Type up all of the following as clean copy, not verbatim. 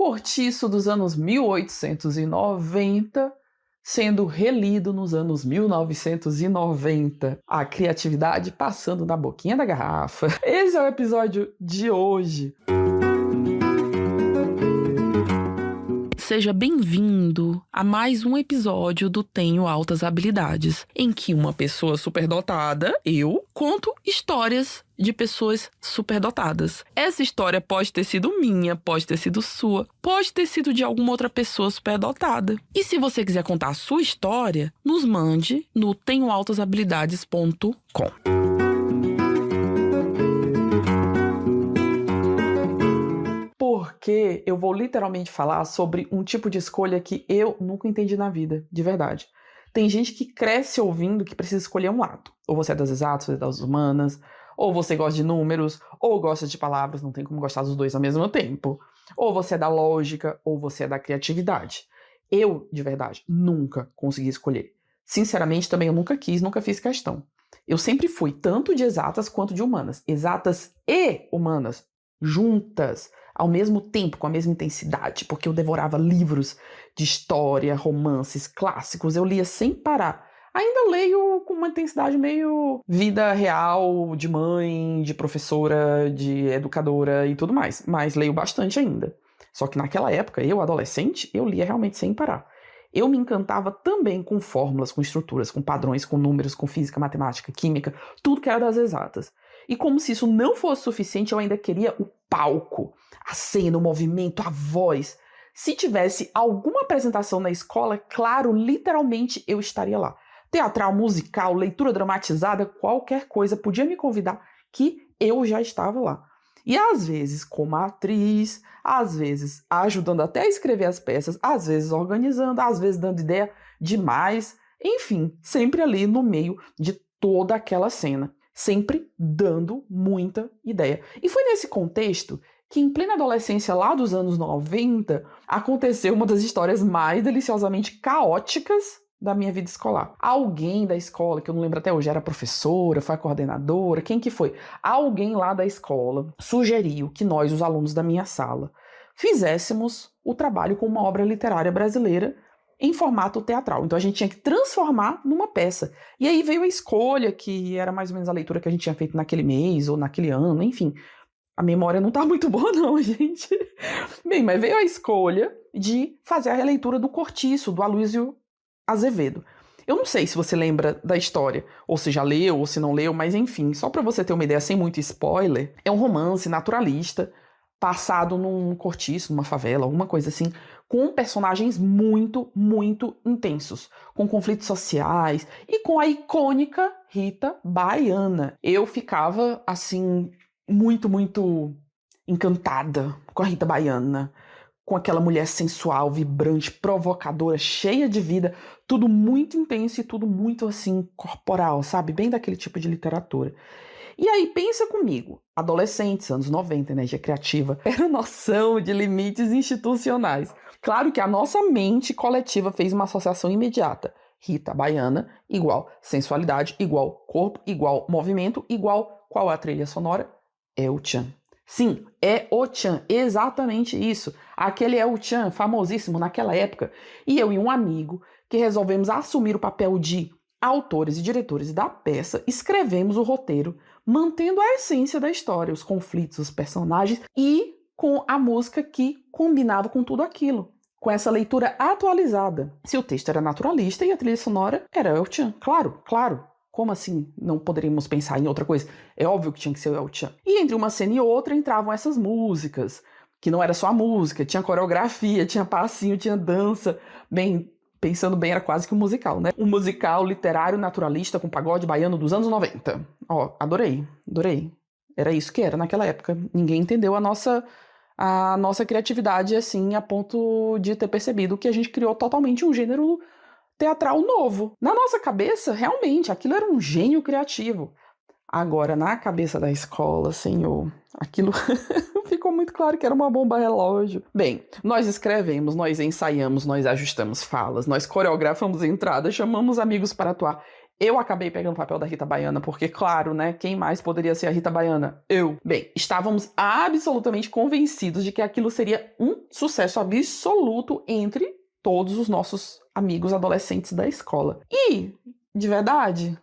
Cortiço dos anos 1890 sendo relido nos anos 1990. A criatividade passando na boquinha da garrafa. Esse é o episódio de hoje. Seja bem-vindo a mais um episódio do Tenho Altas Habilidades, em que uma pessoa superdotada, eu, conto histórias de pessoas superdotadas. Essa história pode ter sido minha, pode ter sido sua, pode ter sido de alguma outra pessoa superdotada. E se você quiser contar a sua história, nos mande no tenhoaltashabilidades.com. Porque eu vou literalmente falar sobre um tipo de escolha que eu nunca entendi na vida, de verdade. Tem gente que cresce ouvindo que precisa escolher um lado. Ou você é das exatas, ou é das humanas, ou você gosta de números, ou gosta de palavras, não tem como gostar dos dois ao mesmo tempo. Ou você é da lógica, ou você é da criatividade. Eu, de verdade, nunca consegui escolher. Sinceramente, também eu nunca quis, nunca fiz questão. Eu sempre fui tanto de exatas quanto de humanas. Exatas e humanas, juntas, ao mesmo tempo, com a mesma intensidade, porque eu devorava livros de história, romances, clássicos, eu lia sem parar. Ainda leio com uma intensidade meio vida real, de mãe, de professora, de educadora e tudo mais, mas leio bastante ainda. Só que naquela época, eu, adolescente, eu lia realmente sem parar. Eu me encantava também com fórmulas, com estruturas, com padrões, com números, com física, matemática, química, tudo que era das exatas. E como se isso não fosse suficiente, eu ainda queria o palco, a cena, o movimento, a voz. Se tivesse alguma apresentação na escola, claro, literalmente eu estaria lá. Teatral, musical, leitura dramatizada, qualquer coisa podia me convidar que eu já estava lá. E às vezes como atriz, às vezes ajudando até a escrever as peças, às vezes organizando, às vezes dando ideia demais. Enfim, sempre ali no meio de toda aquela cena. Sempre dando muita ideia. E foi nesse contexto que, em plena adolescência lá dos anos 90, aconteceu uma das histórias mais deliciosamente caóticas da minha vida escolar. Alguém da escola, que eu não lembro até hoje, era professora, foi a coordenadora, quem que foi? Alguém lá da escola sugeriu que nós, os alunos da minha sala, fizéssemos o trabalho com uma obra literária brasileira em formato teatral. Então a gente tinha que transformar numa peça. E aí veio a escolha, que era mais ou menos a leitura que a gente tinha feito naquele mês ou naquele ano, enfim. A memória não tá muito boa não, gente. Bem, mas veio a escolha de fazer a releitura do Cortiço, do Aloysio Azevedo. Eu não sei se você lembra da história, ou se já leu, ou se não leu, mas enfim, só para você ter uma ideia sem muito spoiler, é um romance naturalista, passado num cortiço, numa favela, alguma coisa assim, com personagens muito, muito intensos, com conflitos sociais e com a icônica Rita Baiana. Eu ficava, assim, muito, muito encantada com a Rita Baiana, com aquela mulher sensual, vibrante, provocadora, cheia de vida, tudo muito intenso e tudo muito, assim, corporal, sabe? Bem daquele tipo de literatura. E aí, pensa comigo, adolescentes, anos 90, energia criativa, era noção de limites institucionais. Claro que a nossa mente coletiva fez uma associação imediata. Rita Baiana, igual sensualidade, igual corpo, igual movimento, igual qual é a trilha sonora? É o Tchan. Sim, é o Tchan, exatamente isso. Aquele é o Tchan, famosíssimo naquela época. E eu e um amigo que resolvemos assumir o papel de autores e diretores da peça, escrevemos o roteiro, mantendo a essência da história, os conflitos, os personagens e com a música que combinava com tudo aquilo, com essa leitura atualizada. Se o texto era naturalista e a trilha sonora era El Tchan, claro, claro. Como assim não poderíamos pensar em outra coisa? É óbvio que tinha que ser o El Tchan. E entre uma cena e outra entravam essas músicas, que não era só a música, tinha coreografia, tinha passinho, tinha dança. Bem, pensando bem, era quase que um musical, né? Um musical literário naturalista com pagode baiano dos anos 90. Ó, adorei, adorei. Era isso que era naquela época. Ninguém entendeu a nossa criatividade, assim, a ponto de ter percebido que a gente criou totalmente um gênero teatral novo. Na nossa cabeça, realmente, aquilo era um gênio criativo. Agora, na cabeça da escola, senhor, aquilo ficou muito claro que era uma bomba relógio. Bem, nós escrevemos, nós ensaiamos, nós ajustamos falas, nós coreografamos entradas, chamamos amigos para atuar. Eu acabei pegando o papel da Rita Baiana, porque, claro, né? Quem mais poderia ser a Rita Baiana? Eu. Bem, estávamos absolutamente convencidos de que aquilo seria um sucesso absoluto entre todos os nossos amigos adolescentes da escola. E, de verdade,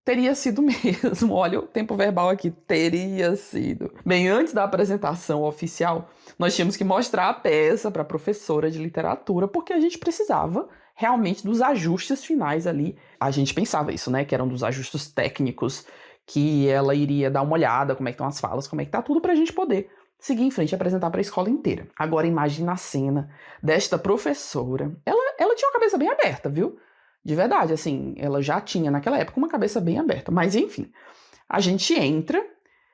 teria sido mesmo. Olha o tempo verbal aqui. Teria sido. Bem, antes da apresentação oficial, nós tínhamos que mostrar a peça para a professora de literatura, porque a gente precisava realmente dos ajustes finais ali. A gente pensava isso, né? Que eram dos ajustes técnicos, que ela iria dar uma olhada, como é que estão as falas, como é que tá tudo, pra gente poder seguir em frente e apresentar para a escola inteira. Agora imagina a cena desta professora. Ela tinha uma cabeça bem aberta, viu? De verdade, assim, ela já tinha naquela época uma cabeça bem aberta. Mas enfim, a gente entra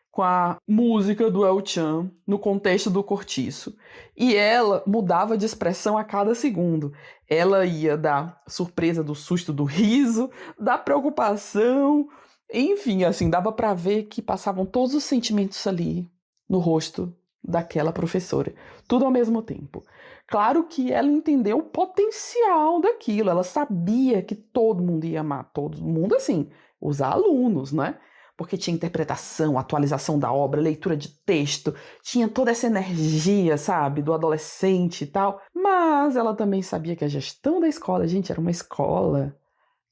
com a música do El Chan no contexto do Cortiço. E ela mudava de expressão a cada segundo. Ela ia da surpresa, do susto, do riso, da preocupação. Enfim, assim, dava para ver que passavam todos os sentimentos ali no rosto daquela professora. Tudo ao mesmo tempo. Claro que ela entendeu o potencial daquilo. Ela sabia que todo mundo ia amar. Todo mundo, assim, os alunos, né? Porque tinha interpretação, atualização da obra, leitura de texto, tinha toda essa energia, sabe, do adolescente e tal. Mas ela também sabia que a gestão da escola, gente, era uma escola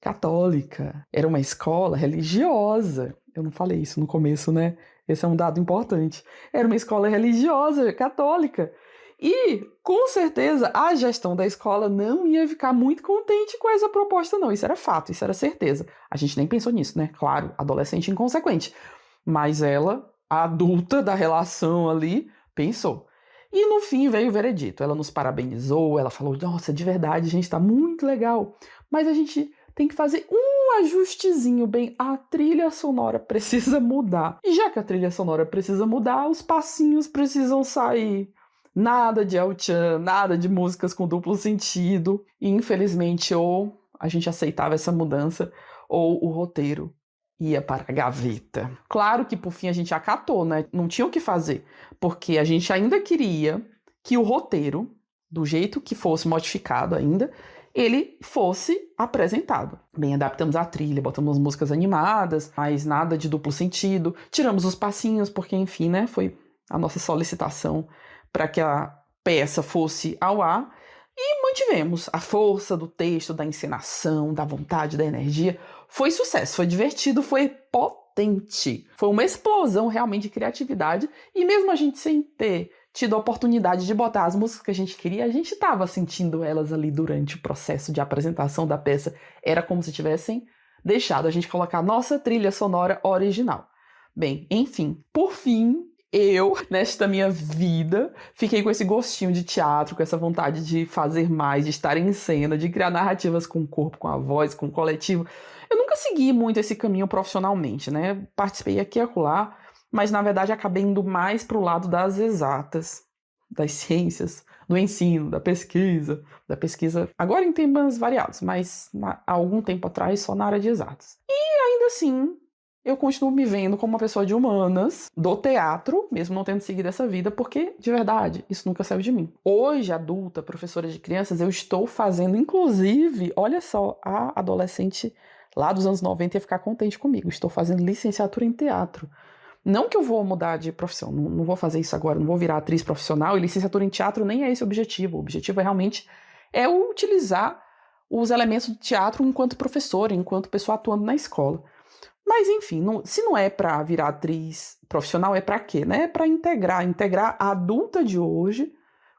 católica, era uma escola religiosa. Eu não falei isso no começo, né? Esse é um dado importante. Era uma escola religiosa, católica. E, com certeza, a gestão da escola não ia ficar muito contente com essa proposta, não. Isso era fato, isso era certeza. A gente nem pensou nisso, né? Claro, adolescente inconsequente. Mas ela, a adulta da relação ali, pensou. E no fim veio o veredito. Ela nos parabenizou, ela falou, nossa, de verdade, gente, tá muito legal. Mas a gente tem que fazer um ajustezinho, bem, a trilha sonora precisa mudar. E já que a trilha sonora precisa mudar, os passinhos precisam sair. Nada de El Chan, nada de músicas com duplo sentido. E infelizmente, ou a gente aceitava essa mudança, ou o roteiro ia para a gaveta. Claro que por fim a gente acatou, né? Não tinha o que fazer, porque a gente ainda queria que o roteiro, do jeito que fosse modificado ainda, ele fosse apresentado. Bem, adaptamos a trilha, botamos as músicas animadas, mas nada de duplo sentido. Tiramos os passinhos, porque enfim, né? Foi a nossa solicitação para que a peça fosse ao ar, e mantivemos a força do texto, da encenação, da vontade, da energia. Foi sucesso, foi divertido, foi potente. Foi uma explosão realmente de criatividade, e mesmo a gente sem ter tido a oportunidade de botar as músicas que a gente queria, a gente estava sentindo elas ali durante o processo de apresentação da peça. Era como se tivessem deixado a gente colocar a nossa trilha sonora original. Bem, enfim, por fim, eu, nesta minha vida, fiquei com esse gostinho de teatro, com essa vontade de fazer mais, de estar em cena, de criar narrativas com o corpo, com a voz, com o coletivo. Eu nunca segui muito esse caminho profissionalmente, né? Participei aqui e acolá, mas na verdade acabei indo mais para o lado das exatas, das ciências, do ensino, da pesquisa. Agora em temas variados, mas há algum tempo atrás só na área de exatas. E ainda assim, eu continuo me vendo como uma pessoa de humanas, do teatro, mesmo não tendo seguido essa vida, porque, de verdade, isso nunca saiu de mim. Hoje, adulta, professora de crianças, eu estou fazendo, inclusive, olha só, a adolescente lá dos anos 90 ia ficar contente comigo. Estou fazendo licenciatura em teatro. Não que eu vou mudar de profissão, não vou fazer isso agora, não vou virar atriz profissional, e licenciatura em teatro nem é esse o objetivo. O objetivo é realmente utilizar os elementos do teatro enquanto professora, enquanto pessoa atuando na escola. Mas, enfim, se não é para virar atriz profissional, é para quê? Né? É para integrar a adulta de hoje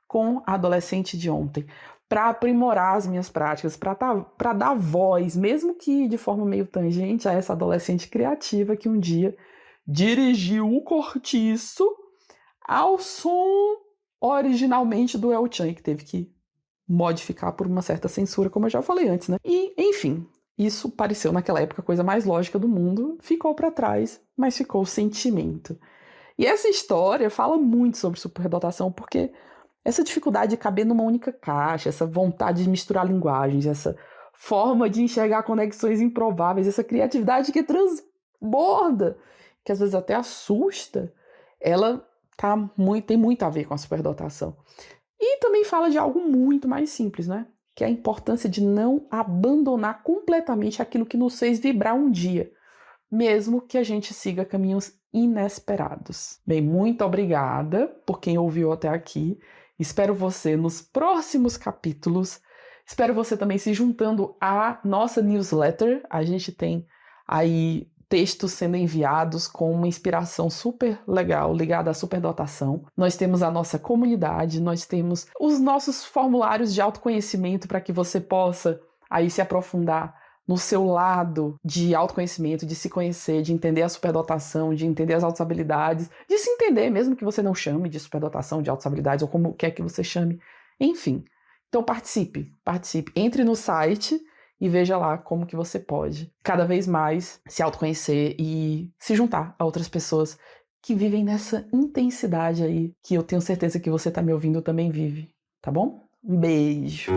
com a adolescente de ontem, para aprimorar as minhas práticas, para dar voz, mesmo que de forma meio tangente, a essa adolescente criativa que um dia dirigiu o Cortiço ao som originalmente do El Chan, que teve que modificar por uma certa censura, como eu já falei antes, né? E, enfim, isso pareceu naquela época a coisa mais lógica do mundo, ficou para trás, mas ficou o sentimento. E essa história fala muito sobre superdotação, porque essa dificuldade de caber numa única caixa, essa vontade de misturar linguagens, essa forma de enxergar conexões improváveis, essa criatividade que transborda, que às vezes até assusta, ela tem muito a ver com a superdotação. E também fala de algo muito mais simples, né? que é a importância de não abandonar completamente aquilo que nos fez vibrar um dia, mesmo que a gente siga caminhos inesperados. Bem, muito obrigada por quem ouviu até aqui. Espero você nos próximos capítulos. Espero você também se juntando à nossa newsletter. A gente tem aí textos sendo enviados com uma inspiração super legal ligada à superdotação. Nós temos a nossa comunidade, nós temos os nossos formulários de autoconhecimento para que você possa aí se aprofundar no seu lado de autoconhecimento, de se conhecer, de entender a superdotação, de entender as altas habilidades, de se entender, mesmo que você não chame de superdotação, de altas habilidades, ou como quer que você chame. Enfim, então participe. Entre no site e veja lá como que você pode cada vez mais se autoconhecer e se juntar a outras pessoas que vivem nessa intensidade aí, que eu tenho certeza que você tá me ouvindo também vive, tá bom? Um beijo!